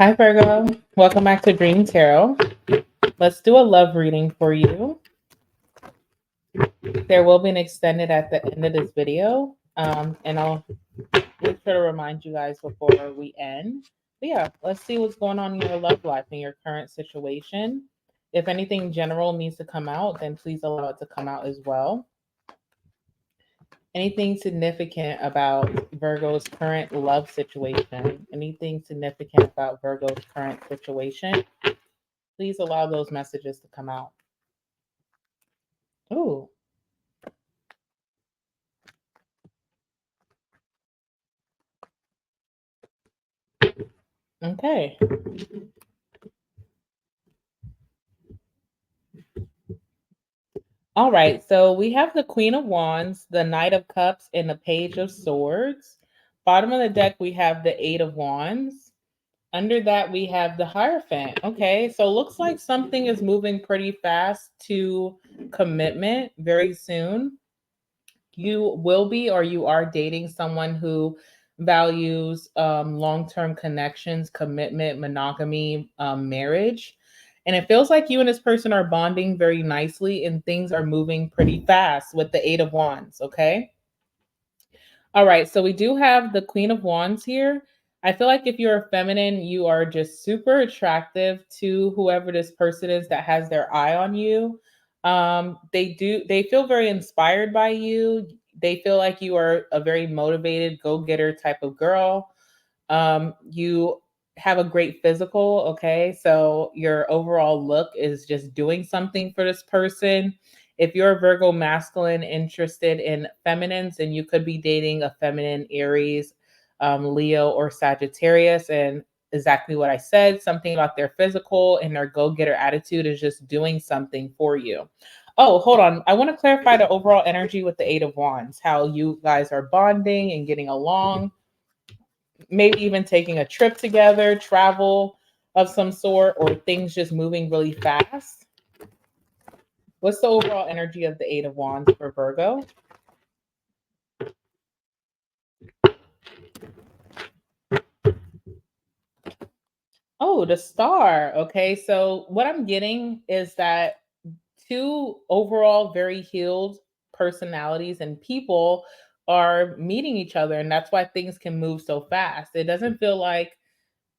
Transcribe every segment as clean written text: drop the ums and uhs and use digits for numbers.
Hi, Virgo. Welcome back to Dream Tarot. Let's do a love reading for you. There will be an extended at the end of this video, and I'll make sure to remind you guys before we end. But yeah, let's see what's going on in your love life in your current situation. If anything general needs to come out, then please allow it to come out as well. Anything significant about Virgo's current love situation? Anything significant about Virgo's current situation? Please allow those messages to come out. Ooh, okay. All right. So we have the Queen of Wands, the Knight of Cups, and the Page of Swords. Bottom of the deck, we have the Eight of Wands. Under that, we have the Hierophant. Okay. So looks like something is moving pretty fast to commitment very soon. You will be or you are dating someone who values long-term connections, commitment, monogamy, marriage, and it feels like you and this person are bonding very nicely and things are moving pretty fast with the Eight of Wands. Okay. All right, so we do have the Queen of Wands here. I feel like if you're a feminine, you are just super attractive to whoever this person is that has their eye on you. They feel very inspired by you. They feel like you are a very motivated, go-getter type of girl. You have a great physical, okay? So your overall look is just doing something for this person. If you're a Virgo masculine interested in feminines, then you could be dating a feminine Aries, Leo, or Sagittarius. And exactly what I said, something about their physical and their go getter attitude is just doing something for you. Oh, hold on. I want to clarify the overall energy with the Eight of Wands, how you guys are bonding and getting along, maybe even taking a trip together, travel of some sort, or things just moving really fast. What's the overall energy of the Eight of Wands for Virgo? Oh, the star. Okay. So, what I'm getting is that two overall very healed personalities and people are meeting each other. And that's why things can move so fast. It doesn't feel like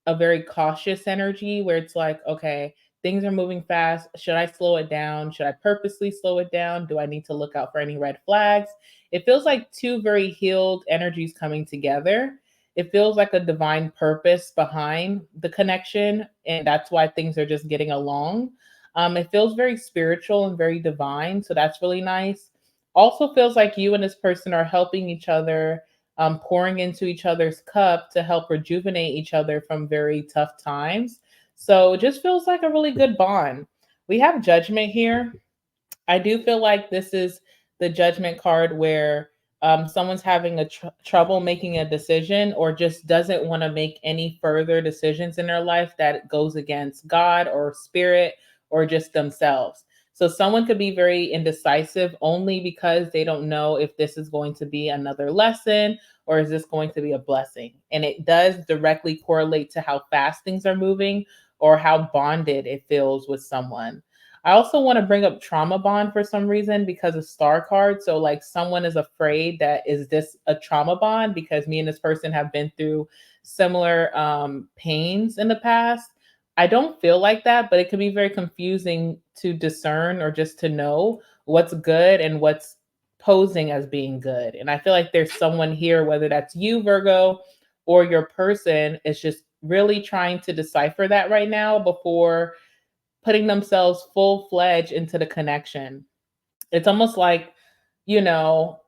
a very cautious energy where it's like, okay, things are moving fast. Should I slow it down? Should I purposely slow it down? Do I need to look out for any red flags? It feels like two very healed energies coming together. It feels like a divine purpose behind the connection, and that's why things are just getting along. It feels very spiritual and very divine, so that's really nice. Also, feels like you and this person are helping each other, pouring into each other's cup to help rejuvenate each other from very tough times. So it just feels like a really good bond. We have judgment here. I do feel like this is the judgment card where someone's having a trouble making a decision or just doesn't want to make any further decisions in their life that goes against God or spirit or just themselves. So someone could be very indecisive only because they don't know if this is going to be another lesson or is this going to be a blessing. And it does directly correlate to how fast things are moving or how bonded it feels with someone. I also want to bring up trauma bond for some reason because of star card. So like someone is afraid that is this a trauma bond because me and this person have been through similar pains in the past. I don't feel like that, but it can be very confusing to discern or just to know what's good and what's posing as being good. And I feel like there's someone here, whether that's you, Virgo, or your person, is just really trying to decipher that right now before putting themselves full fledged into the connection. It's almost like, you know,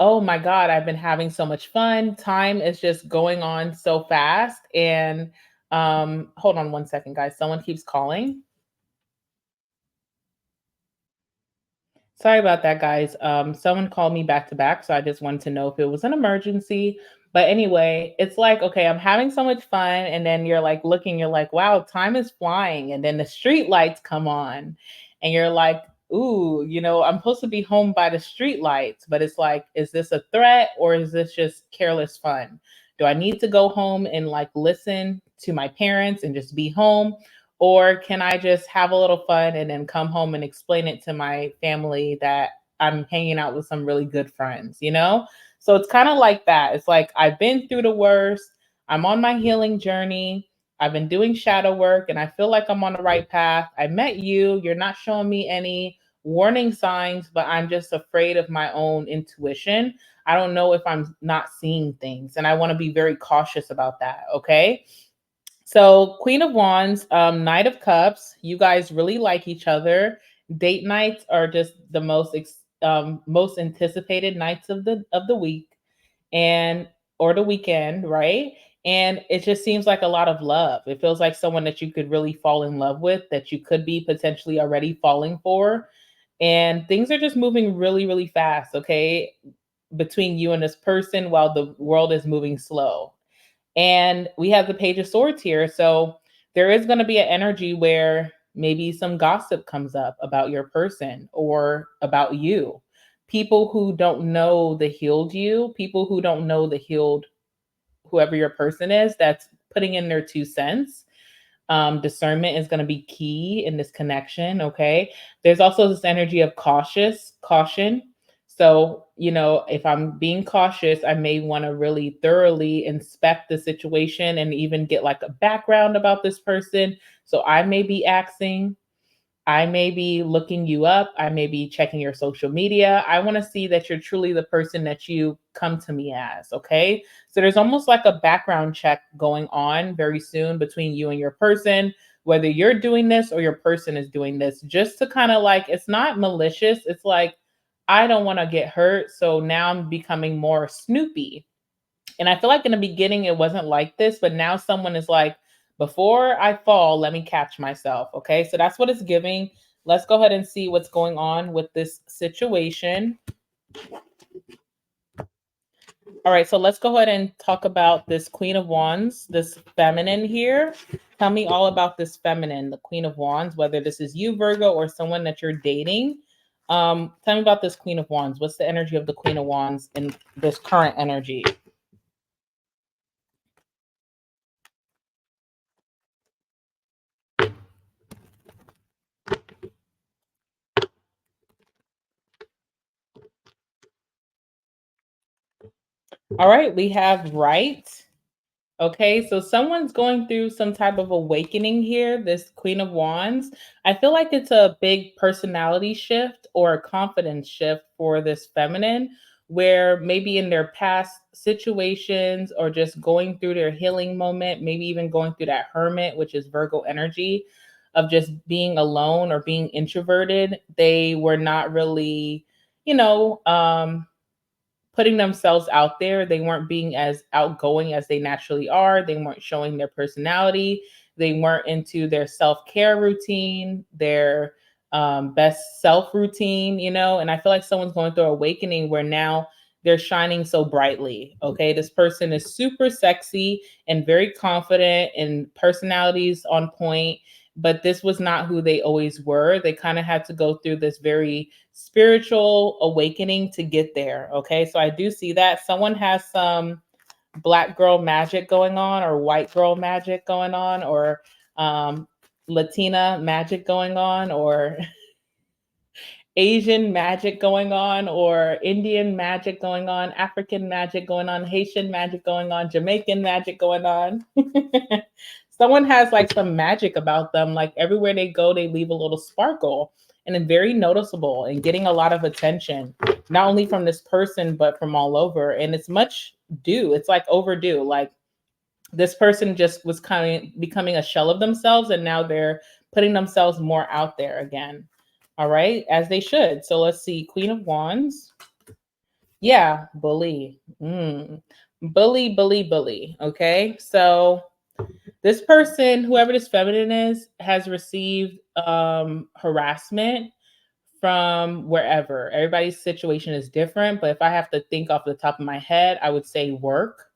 oh my God, I've been having so much fun. Time is just going on so fast. And hold on one second, guys. Someone keeps calling. Sorry about that, guys. Someone called me back to back, so I just wanted to know if it was an emergency. But anyway, it's like, okay, I'm having so much fun, and then you're like looking, you're like, wow, time is flying, and then the street lights come on, and you're like, ooh, I'm supposed to be home by the street lights, but it's like, is this a threat or is this just careless fun? Do I need to go home and like listen to my parents and just be home? Or can I just have a little fun and then come home and explain it to my family that I'm hanging out with some really good friends, you know? So it's kind of like that. It's like I've been through the worst. I'm on my healing journey. I've been doing shadow work and I feel like I'm on the right path. I met you. You're not showing me any warning signs, but I'm just afraid of my own intuition. I don't know if I'm not seeing things, and I want to be very cautious about that. Okay. So, Queen of Wands, Knight of Cups, you guys really like each other. Date nights are just the most anticipated nights of the week and or the weekend, right? And it just seems like a lot of love. It feels like someone that you could really fall in love with, that you could be potentially already falling for. And things are just moving really, really fast, okay? Between you and this person while the world is moving slow. And we have the Page of Swords here. So there is going to be an energy where maybe some gossip comes up about your person or about you. People who don't know the healed you, people who don't know the healed whoever your person is, that's putting in their 2 cents. Discernment is going to be key in this connection. Okay. There's also this energy of caution. So, if I'm being cautious, I may want to really thoroughly inspect the situation and even get like a background about this person. So I may be asking, I may be looking you up. I may be checking your social media. I want to see that you're truly the person that you come to me as. Okay. So there's almost like a background check going on very soon between you and your person, whether you're doing this or your person is doing this, just to kind of like, it's not malicious. It's like, I don't want to get hurt. So now I'm becoming more Snoopy. And I feel like in the beginning it wasn't like this, but now someone is like, before I fall, let me catch myself. Okay. So that's what it's giving. Let's go ahead and see what's going on with this situation. All right. So let's go ahead and talk about this Queen of Wands, this feminine here. Tell me all about this feminine, the Queen of Wands, whether this is you, Virgo, or someone that you're dating. Tell me about this Queen of Wands. What's the energy of the Queen of Wands in this current energy? All right. We have right. Okay, so someone's going through some type of awakening here, this Queen of Wands. I feel like it's a big personality shift or a confidence shift for this feminine, where maybe in their past situations or just going through their healing moment, maybe even going through that hermit, which is Virgo energy of just being alone or being introverted, they were not really, you know, putting themselves out there. They weren't being as outgoing as they naturally are. They weren't showing their personality. They weren't into their self care routine, their best self routine, And I feel like someone's going through awakening where now they're shining so brightly. Okay. This person is super sexy and very confident and personalities on point, but this was not who they always were. They kind of had to go through this very spiritual awakening to get there. Okay. So I do see that someone has some black girl magic going on, or white girl magic going on, or um, Latina magic going on, or Asian magic going on, or Indian magic going on, African magic going on, Haitian magic going on, Jamaican magic going on. Someone has like some magic about them. Like everywhere they go, they leave a little sparkle, and then very noticeable and getting a lot of attention, not only from this person, but from all over. And it's much due. It's like overdue. Like this person just was kind of becoming a shell of themselves, and now they're putting themselves more out there again. All right, as they should. So let's see, Queen of Wands. Yeah, bully. Bully, bully, bully. Okay, so this person, whoever this feminine is, has received harassment from wherever. Everybody's situation is different, but if I have to think off the top of my head, I would say work.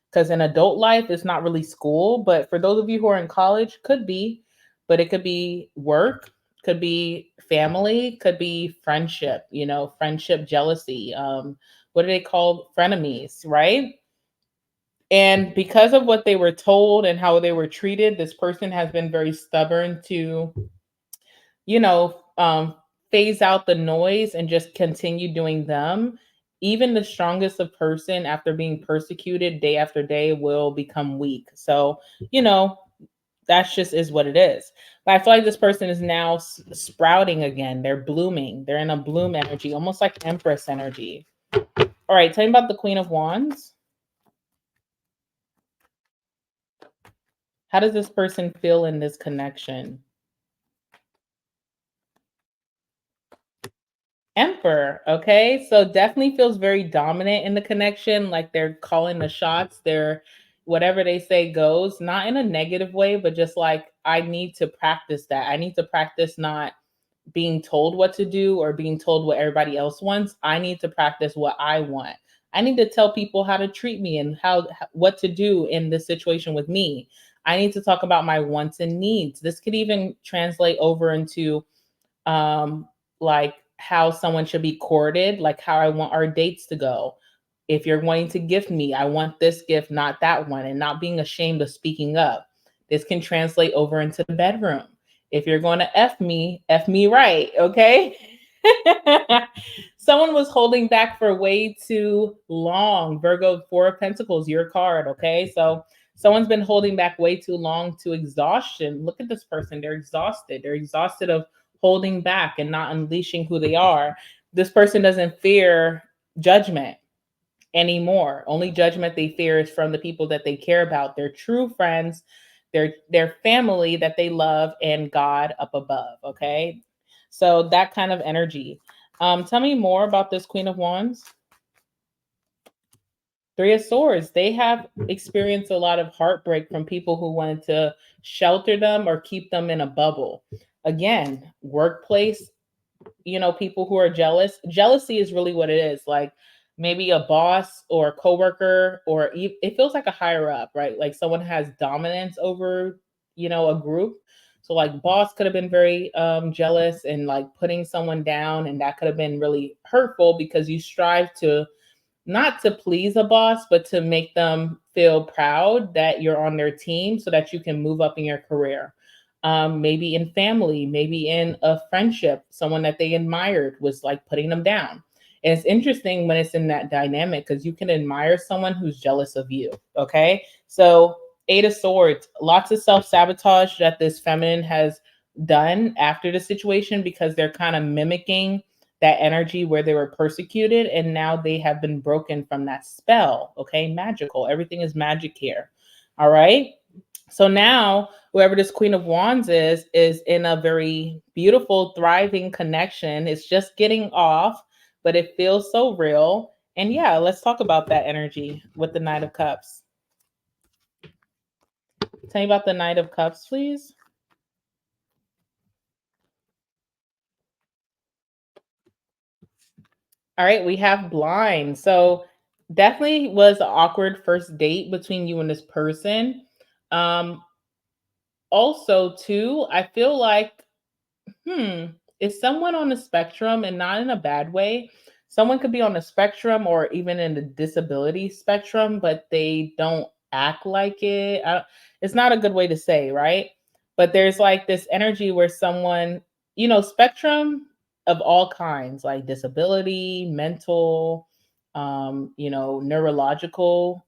Because in adult life, it's not really school, but for those of you who are in college, could be, but it could be work, could be family, could be friendship, friendship jealousy. What are they called? Frenemies, right? And because of what they were told and how they were treated, this person has been very stubborn to, you know, phase out the noise and just continue doing them. Even the strongest of person, after being persecuted day after day, will become weak. So, you know, that's just is what it is. But I feel like this person is now sprouting again. They're blooming. They're in a bloom energy, almost like Empress energy. All right, tell me about the Queen of Wands. How does this person feel in this connection? Emperor, okay? So definitely feels very dominant in the connection, like they're calling the shots. They're whatever they say goes, not in a negative way, but just like I need to practice that. I need to practice not being told what to do or being told what everybody else wants. I need to practice what I want. I need to tell people how to treat me and how what to do in this situation with me. I need to talk about my wants and needs. This could even translate over into like how someone should be courted, like how I want our dates to go. If you're wanting to gift me, I want this gift, not that one, and not being ashamed of speaking up. This can translate over into the bedroom. If you're going to F me right, okay? Someone was holding back for way too long. Virgo, Four of Pentacles, your card, okay? So someone's been holding back way too long to exhaustion. Look at this person. They're exhausted. They're exhausted of holding back and not unleashing who they are. This person doesn't fear judgment anymore. Only judgment they fear is from the people that they care about, their true friends, their family that they love, and God up above. Okay. So that kind of energy. Tell me more about this Queen of Wands. Three of Swords. They have experienced a lot of heartbreak from people who wanted to shelter them or keep them in a bubble. Again, workplace, people who are jealous. Jealousy is really what it is. Like maybe a boss or a coworker, or it feels like a higher up, right? Like someone has dominance over, a group. So like boss could have been very jealous and like putting someone down, and that could have been really hurtful because you strive to not to please a boss, but to make them feel proud that you're on their team so that you can move up in your career. Maybe in family, maybe in a friendship, someone that they admired was like putting them down. And it's interesting when it's in that dynamic because you can admire someone who's jealous of you. Okay. So, Eight of Swords, lots of self sabotage that this feminine has done after the situation because they're kind of mimicking that energy where they were persecuted and now they have been broken from that spell. Okay, magical. Everything is magic here. All right. So now whoever this Queen of Wands is in a very beautiful, thriving connection. It's just getting off, but it feels so real. And yeah, let's talk about that energy with the Knight of Cups. Tell me about the Knight of Cups, please. All right, we have blind. So definitely was an awkward first date between you and this person. Um, Also, too, I feel like, hmm, is someone on the spectrum and not in a bad way? Someone could be on the spectrum or even in the disability spectrum, but they don't act like it. It's not a good way to say, right? But there's like this energy where someone, spectrum of all kinds, like disability, mental, neurological.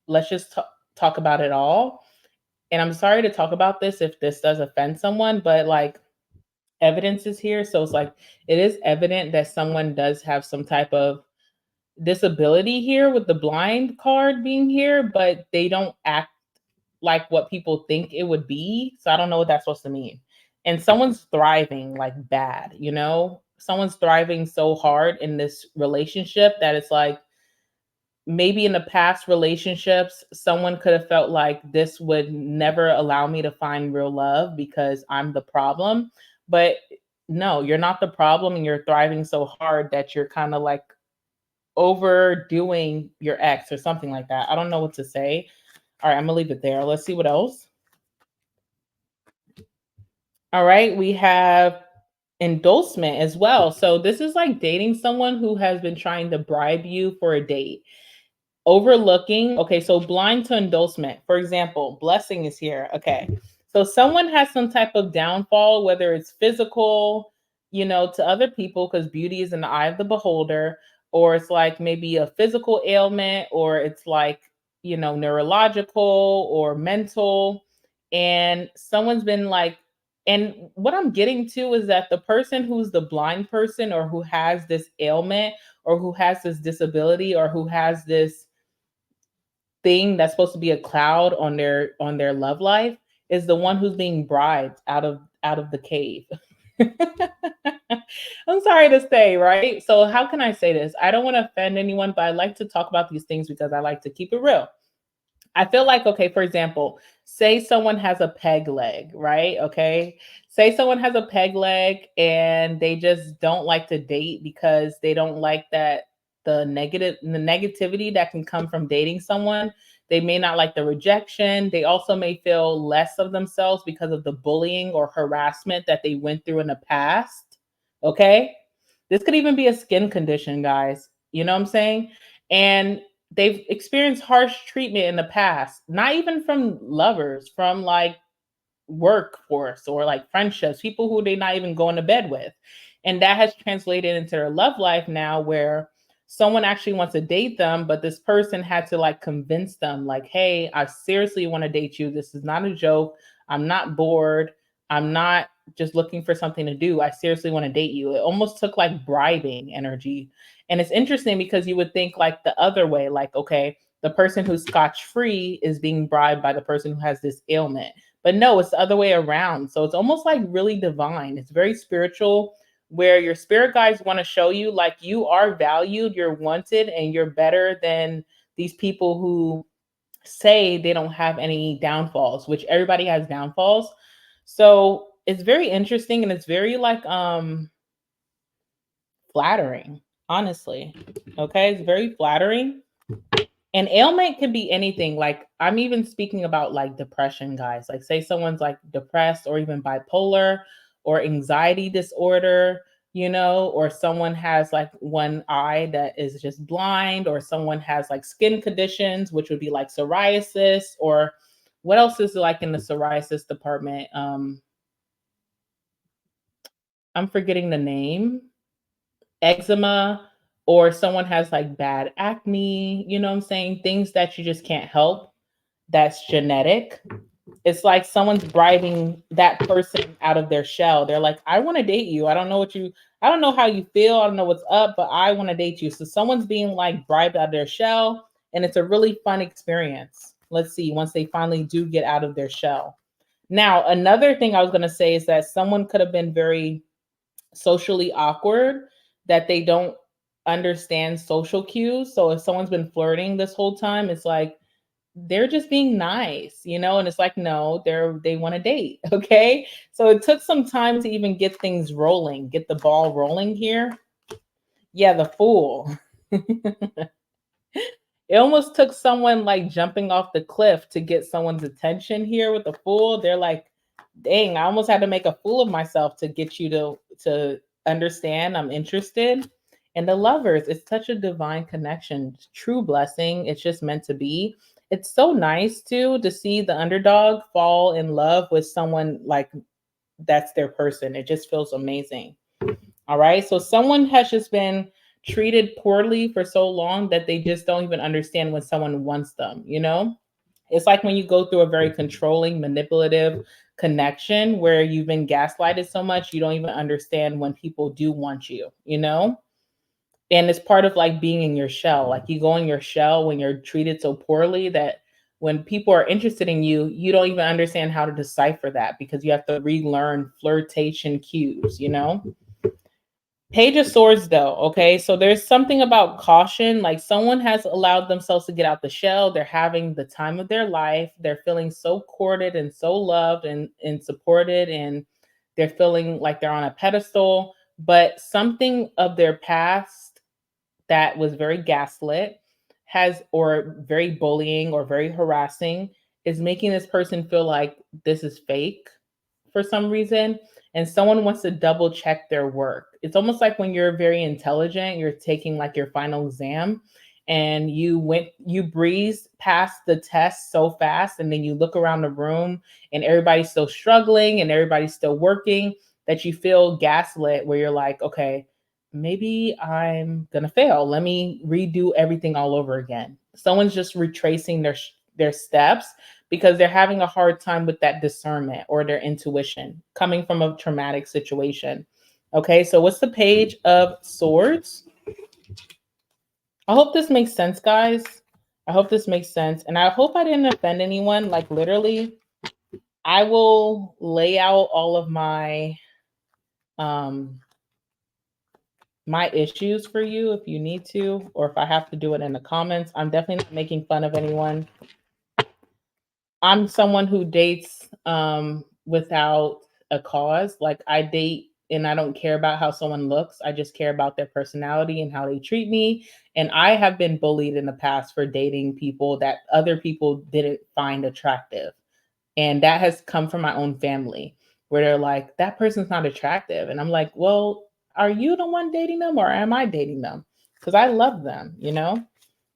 Let's just talk about it all. And I'm sorry to talk about this if this does offend someone, but like evidence is here. So it's like it is evident that someone does have some type of disability here with the blind card being here, but they don't act like what people think it would be. So I don't know what that's supposed to mean. And someone's thriving like bad, Someone's thriving so hard in this relationship that it's like maybe in the past relationships, someone could have felt like this would never allow me to find real love because I'm the problem. But no, you're not the problem, and you're thriving so hard that you're kind of like overdoing your ex or something like that. I don't know what to say. All right, I'm gonna leave it there. Let's see what else. All right, we have endorsement as well. So this is like dating someone who has been trying to bribe you for a date. overlooking. Okay, so blind to endorsement. For example, blessing is here. Okay. So someone has some type of downfall, whether it's physical, to other people, because beauty is in the eye of the beholder, or it's like maybe a physical ailment, or it's like, neurological or mental. And someone's been like, and what I'm getting to is that the person who's the blind person, or who has this ailment, or who has this disability, or who has this thing that's supposed to be a cloud on their love life, is the one who's being bribed out of the cave. I'm sorry to say, right? So how can I say this? I don't want to offend anyone, but I like to talk about these things because I like to keep it real. I feel like, okay, for example, say someone has a peg leg, right? Okay. Say someone has a peg leg and they just don't like to date because they don't like that the negativity that can come from dating someone. They may not like the rejection. They also may feel less of themselves because of the bullying or harassment that they went through in the past. Okay. This could even be a skin condition, guys. You know what I'm saying? And they've experienced harsh treatment in the past, not even from lovers, from like workforce or like friendships, people who they're not even going to bed with. And that has translated into their love life now, where someone actually wants to date them, but this person had to like convince them, like, hey, I seriously want to date you. This is not a joke. I'm not bored. I'm not just looking for something to do. I seriously want to date you. It almost took like bribing energy. And it's interesting because you would think like the other way, like, okay, the person who's scotch free is being bribed by the person who has this ailment. But no, it's the other way around. So it's almost like really divine. It's very spiritual, where your spirit guides want to show you like you are valued, you're wanted, and you're better than these people who say they don't have any downfalls, which everybody has downfalls. So it's very interesting, and it's very like flattering, honestly. Okay, it's very flattering. And ailment can be anything. Like I'm even speaking about like depression, guys. Like say someone's like depressed or even bipolar or anxiety disorder, or someone has like one eye that is just blind, or someone has like skin conditions, which would be like psoriasis, or what else is like in the psoriasis department? I'm forgetting the name. Eczema, or someone has like bad acne, you know what I'm saying? Things that you just can't help, that's genetic. It's like someone's bribing that person out of their shell. They're like, I want to date you. I don't know how you feel. I don't know what's up, but I want to date you. So someone's being like bribed out of their shell, and it's a really fun experience. Let's see, once they finally do get out of their shell. Now, another thing I was going to say is that someone could have been very socially awkward, that they don't understand social cues. So if someone's been flirting this whole time, it's like, they're just being nice, and it's like, no, they want to date. Okay. So it took some time to even get things rolling, get the ball rolling here. Yeah, the fool. It almost took someone like jumping off the cliff to get someone's attention here with the fool. They're like, dang, I almost had to make a fool of myself to get you to understand I'm interested. And the lovers, it's such a divine connection, true blessing. It's just meant to be. It's so nice too to see the underdog fall in love with someone like that's their person. It just feels amazing. All right. So someone has just been treated poorly for so long that they just don't even understand when someone wants them, It's like when you go through a very controlling, manipulative connection where you've been gaslighted so much, you don't even understand when people do want you? And it's part of like being in your shell. Like you go in your shell when you're treated so poorly that when people are interested in you, you don't even understand how to decipher that because you have to relearn flirtation cues? Page of Swords, though, okay? So there's something about caution. Like someone has allowed themselves to get out the shell. They're having the time of their life. They're feeling so courted and so loved and supported, and they're feeling like they're on a pedestal. But something of their past that was very gaslit has, or very bullying or very harassing, is making this person feel like this is fake for some reason, and someone wants to double check their work. It's almost like when you're very intelligent, you're taking like your final exam, and you breezed past the test so fast, and then you look around the room and everybody's still struggling and everybody's still working, that you feel gaslit, where you're like, okay, maybe I'm gonna fail. Let me redo everything all over again. Someone's just retracing their steps because they're having a hard time with that discernment or their intuition coming from a traumatic situation. Okay, so what's the Page of Swords? I hope this makes sense, guys. I hope this makes sense. And I hope I didn't offend anyone. Like, literally, I will lay out all of um my issues for you if you need to, or if I have to do it in the comments. I'm definitely not making fun of anyone. I'm someone who dates without a cause. Like, I date and I don't care about how someone looks. I just care about their personality and how they treat me. And I have been bullied in the past for dating people that other people didn't find attractive. And that has come from my own family, where they're like, that person's not attractive. And I'm like, well, are you the one dating them or am I dating them? Because I love them, you know?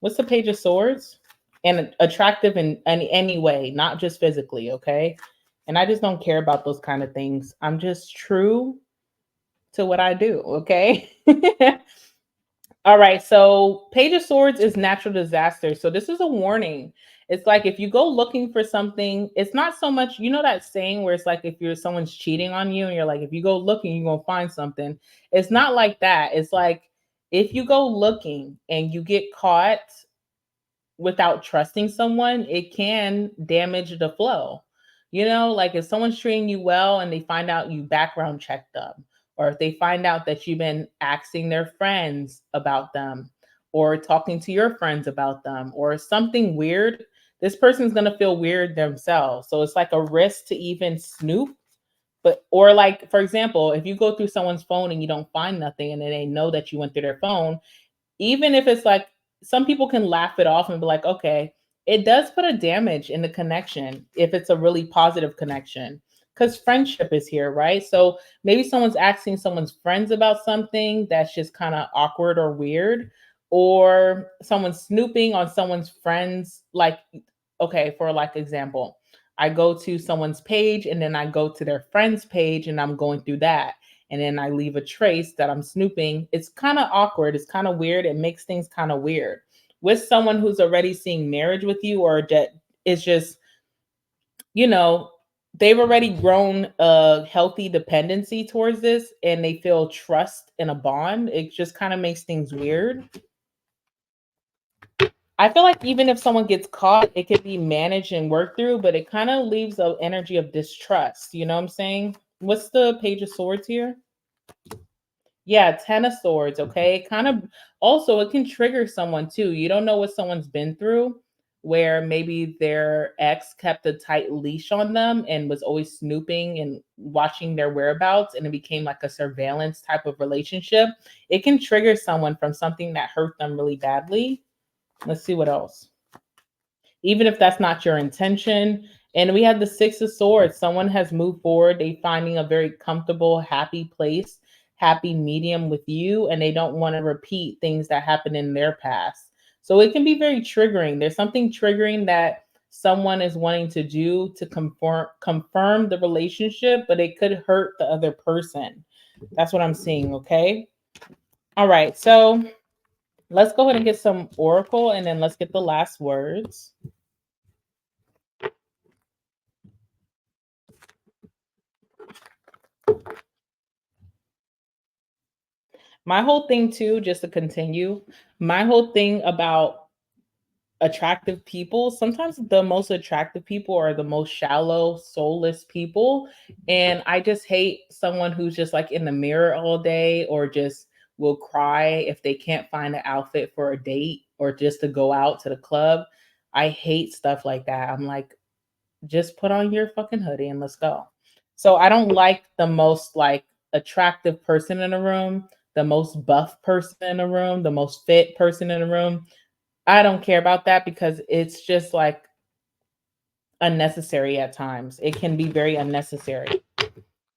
What's the Page of Swords? And attractive in any way, not just physically, okay? And I just don't care about those kind of things. I'm just true to what I do, okay? All right, so Page of Swords is natural disaster. So this is a warning. It's like if you go looking for something, it's not so much, you know, that saying where it's like if you're someone's cheating on you and you're like, if you go looking, you're gonna find something. It's not like that. It's like if you go looking and you get caught without trusting someone, it can damage the flow. You know, like if someone's treating you well and they find out you background checked them, or if they find out that you've been asking their friends about them, or talking to your friends about them, or something weird, this person's going to feel weird themselves. So it's like a risk to even snoop. But, or like, for example, if you go through someone's phone and you don't find nothing and then they know that you went through their phone, even if it's like some people can laugh it off and be like, okay, it does put a damage in the connection if it's a really positive connection because friendship is here, right? So maybe someone's asking someone's friends about something that's just kind of awkward or weird, or someone's snooping on someone's friends. Like, okay, for like example, I go to someone's page and then I go to their friend's page and I'm going through that and then I leave a trace that I'm snooping. It's kind of awkward. It's kind of weird. It makes things kind of weird. With someone who's already seeing marriage with you, or that is just, you know, they've already grown a healthy dependency towards this and they feel trust in a bond, it just kind of makes things weird. I feel like even if someone gets caught, it could be managed and worked through, but it kind of leaves an energy of distrust. You know what I'm saying? What's the Page of Swords here? Yeah, 10 of Swords, okay? Kind of also it can trigger someone too. You don't know what someone's been through, where maybe their ex kept a tight leash on them and was always snooping and watching their whereabouts, and it became like a surveillance type of relationship. It can trigger someone from something that hurt them really badly. Let's see what else. Even if that's not your intention. And we have the Six of Swords. Someone has moved forward. They finding a very comfortable, happy place, happy medium with you, and they don't want to repeat things that happened in their past. So it can be very triggering. There's something triggering that someone is wanting to do to confirm the relationship, but it could hurt the other person. That's what I'm seeing, okay? All right. So let's go ahead and get some oracle and then let's get the last words. My whole thing too, just to continue, my whole thing about attractive people, sometimes the most attractive people are the most shallow, soulless people. And I just hate someone who's just like in the mirror all day, or just will cry if they can't find an outfit for a date or just to go out to the club. I hate stuff like that. I'm like, just put on your fucking hoodie and let's go. So I don't like the most like attractive person in a room, the most buff person in a room, the most fit person in a room. I don't care about that because it's just like unnecessary at times. It can be very unnecessary.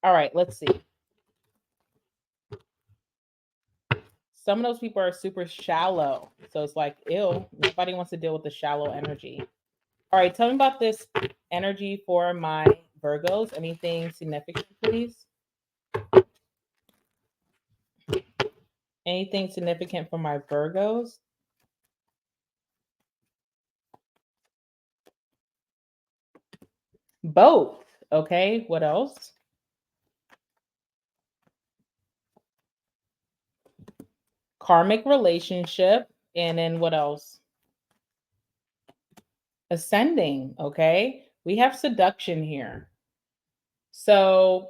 All right, let's see. some of those people are super shallow. So it's like, ew, nobody wants to deal with the shallow energy. All right, tell me about this energy for my Virgos. Anything significant, please? Anything significant for my Virgos? Both. Okay, what else? Karmic relationship. And then what else? Ascending. Okay, we have seduction here. So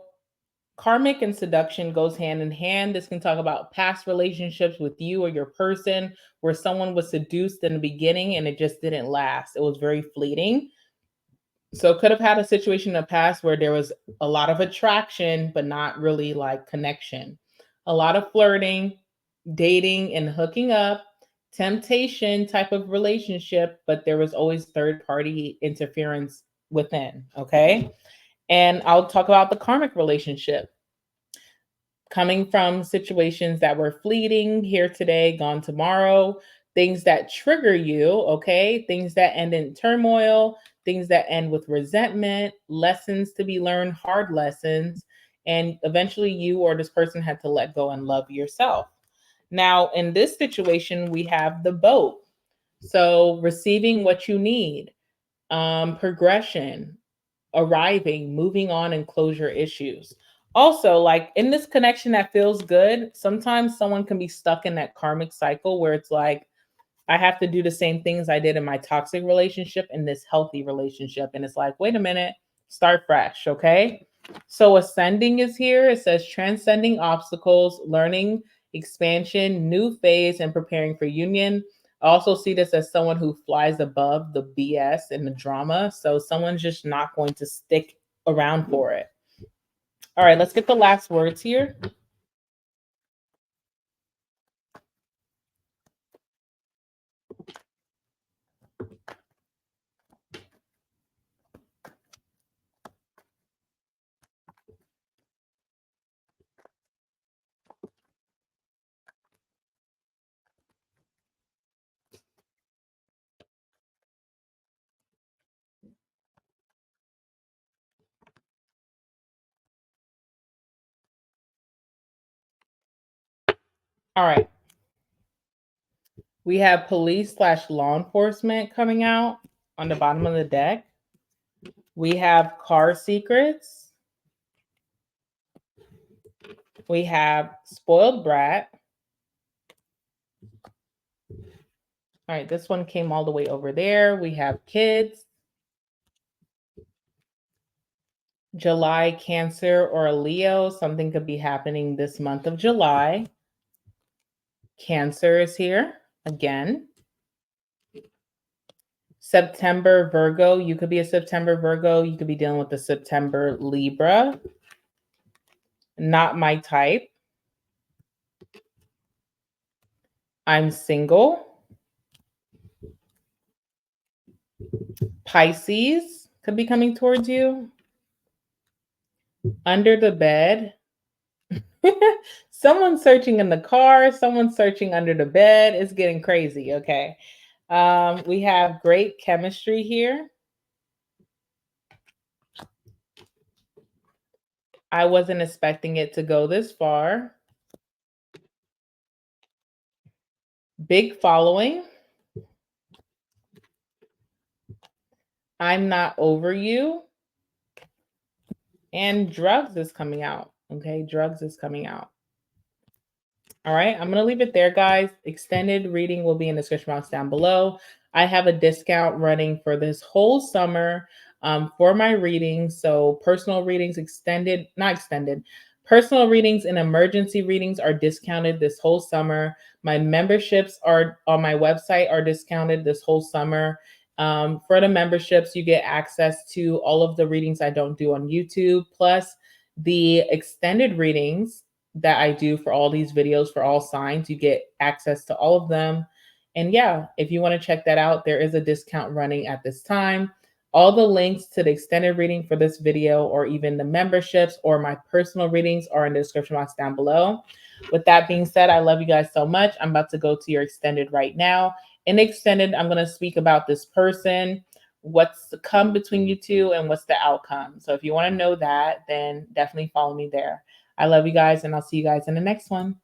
karmic and seduction goes hand in hand. This can talk about past relationships with you or your person where someone was seduced in the beginning and it just didn't last. It was very fleeting. So could have had a situation in the past where there was a lot of attraction, but not really like connection. A lot of flirting, dating, and hooking up, temptation type of relationship, but there was always third party interference within. Okay. And I'll talk about the karmic relationship coming from situations that were fleeting, here today, gone tomorrow, things that trigger you, okay? Things that end in turmoil, things that end with resentment, lessons to be learned, hard lessons. And eventually, you or this person had to let go and love yourself. Now, in this situation, we have the boat. So, receiving what you need, progression, arriving, moving on, and closure issues. Also, like in this connection that feels good, sometimes someone can be stuck in that karmic cycle where it's like, I have to do the same things I did in my toxic relationship in this healthy relationship. And it's like, wait a minute, start fresh. Okay. So ascending is here. It says transcending obstacles, learning, expansion, new phase, and preparing for union. I also see this as someone who flies above the BS and the drama. So someone's just not going to stick around for it. All right, let's get the last words here. All right. We have police slash law enforcement coming out on the bottom of the deck. We have car secrets. We have spoiled brat. All right, this one came all the way over there. We have kids. July, Cancer, or a Leo. Something could be happening this month of July. Cancer is here again. September, Virgo. You could be a September Virgo. You could be dealing with the September Libra. Not my type. I'm single. Pisces could be coming towards you. Under the bed. Someone's searching in the car. Someone's searching under the bed. It's getting crazy. Okay. We have great chemistry here. I wasn't expecting it to go this far. Big following. I'm not over you. And drugs is coming out. Okay, drugs is coming out. All right, I'm going to leave it there, guys. Extended reading will be in the description box down below. I have a discount running for this whole summer for my readings. So personal readings, not extended, personal readings and emergency readings are discounted this whole summer. My memberships are on my website are discounted this whole summer. For the memberships, you get access to all of the readings I don't do on YouTube, plus the extended readings that I do for all these videos for all signs. You get access to all of them. And yeah, if you want to check that out, there is a discount running at this time. All the links to the extended reading for this video, or even the memberships or my personal readings, are in the description box down below. With that being said, I love you guys so much. I'm about to go to your extended right now. In the extended, I'm going to speak about this person, what's to come between you two, and what's the outcome. So if you want to know that, then definitely follow me there. I love you guys, and I'll see you guys in the next one.